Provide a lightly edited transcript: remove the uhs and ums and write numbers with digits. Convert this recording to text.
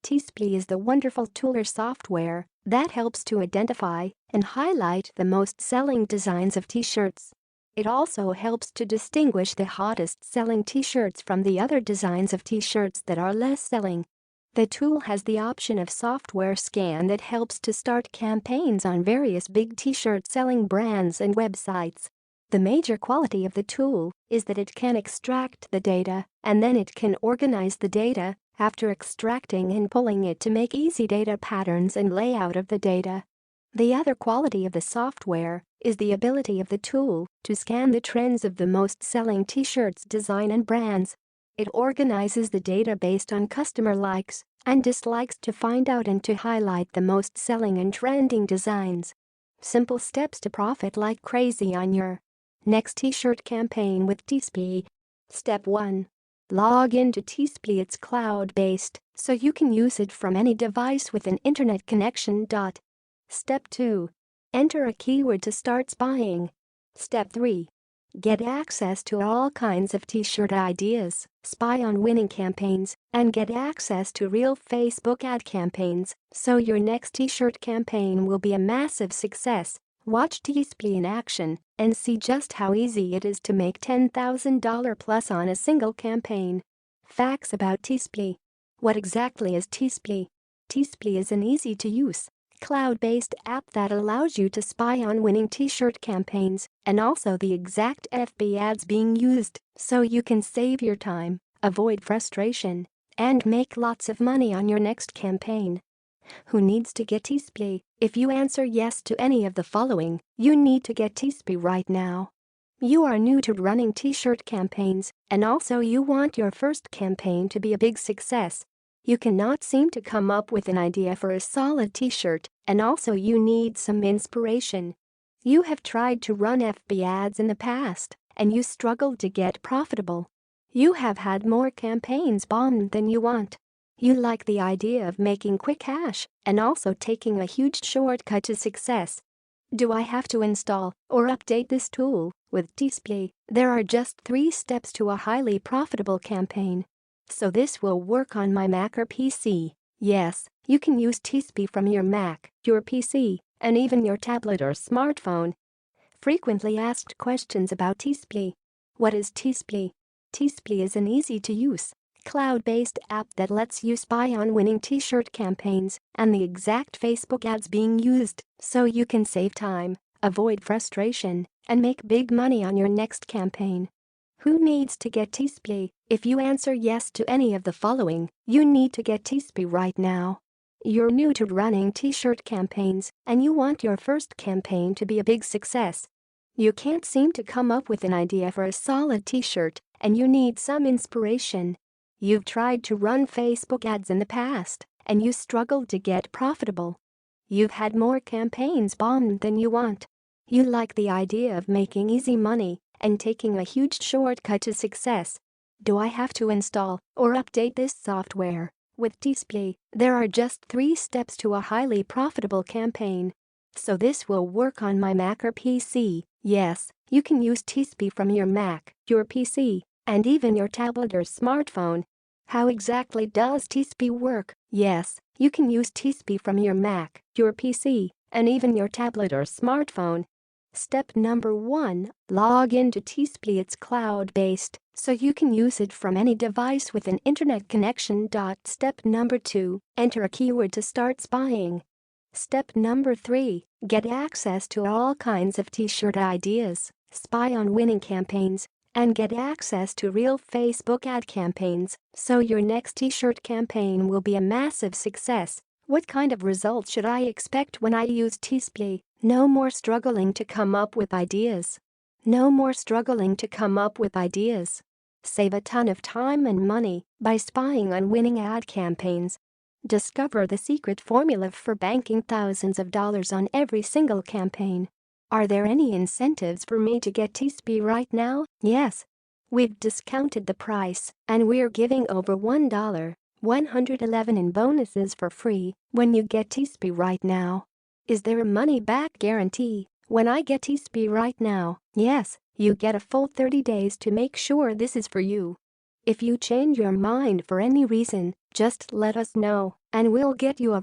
TeeSpy is the wonderful tool or software that helps to identify and highlight the most selling designs of t-shirts. It also helps to distinguish the hottest selling t-shirts from the other designs of t-shirts that are less selling. The tool has the option of software scan that helps to start campaigns on various big t-shirt selling brands and websites. The major quality of the tool is that it can extract the data and then it can organize the data after extracting and pulling it to make easy data patterns and layout of the data. The other quality of the software is the ability of the tool to scan the trends of the most selling t-shirts design and brands. It organizes the data based on customer likes and dislikes to find out and to highlight the most selling and trending designs. Simple steps to profit like crazy on your next t-shirt campaign with TeeSpy. Step 1. Log into TeeSpy. It's cloud-based, so you can use it from any device with an internet connection. Step 2. Enter a keyword to start spying. Step 3. Get access to all kinds of t-shirt ideas, spy on winning campaigns, and get access to real Facebook ad campaigns, so your next t-shirt campaign will be a massive success. Watch TeeSpy in action and see just how easy it is to make $10,000 plus on a single campaign. Facts about TeeSpy. What exactly is TeeSpy? TeeSpy is an easy-to-use, cloud-based app that allows you to spy on winning t-shirt campaigns and also the exact FB ads being used, so you can save your time, avoid frustration, and make lots of money on your next campaign. Who needs to get TeeSpy? If you answer yes to any of the following, you need to get TeeSpy right now. You are new to running t-shirt campaigns and also you want your first campaign to be a big success. You cannot seem to come up with an idea for a solid t-shirt and also you need some inspiration. You have tried to run FB ads in the past and you struggled to get profitable. You have had more campaigns bombed than you want. You like the idea of making quick cash and also taking a huge shortcut to success. Do I have to install or update this tool? With TeeSpy, there are just 3 steps to a highly profitable campaign. So this will work on my Mac or PC. Yes, you can use TeeSpy from your Mac, your PC, and even your tablet or smartphone. Frequently asked questions about TeeSpy. What is TeeSpy? TeeSpy is an easy-to-use, cloud-based app that lets you spy on winning t-shirt campaigns and the exact Facebook ads being used, so you can save time, avoid frustration, and make big money on your next campaign. Who needs to get TeeSpy? If you answer yes to any of the following, you need to get TeeSpy right now. You're new to running t-shirt campaigns and you want your first campaign to be a big success. You can't seem to come up with an idea for a solid t-shirt and you need some inspiration. You've tried to run Facebook ads in the past and you struggled to get profitable. You've had more campaigns bombed than you want. You like the idea of making easy money and taking a huge shortcut to success. Do I have to install or update this software? With TeeSpy, there are just 3 steps to a highly profitable campaign. So this will work on my Mac or PC. Yes, you can use TeeSpy from your Mac, your PC, and even your tablet or smartphone. How exactly does TeeSpy work? Yes, you can use TeeSpy from your Mac, your PC, and even your tablet or smartphone. Step number 1. Log into TeeSpy. It's cloud-based, so you can use it from any device with an internet connection. Step number 2. Enter a keyword to start spying. Step number 3. Get access to all kinds of t-shirt ideas, spy on winning campaigns, and get access to real Facebook ad campaigns, so your next t-shirt campaign will be a massive success. What kind of results should I expect when I use TeeSpy? No more struggling to come up with ideas. No more struggling to come up with ideas. Save a ton of time and money by spying on winning ad campaigns. Discover the secret formula for banking thousands of dollars on every single campaign. Are there any incentives for me to get TeeSpy right now? Yes. We've discounted the price and we're giving over $111 in bonuses for free when you get TeeSpy right now. Is there a money-back guarantee? When I get TeeSpy right now, yes, you get a full 30 days to make sure this is for you. If you change your mind for any reason, just let us know, and we'll get you a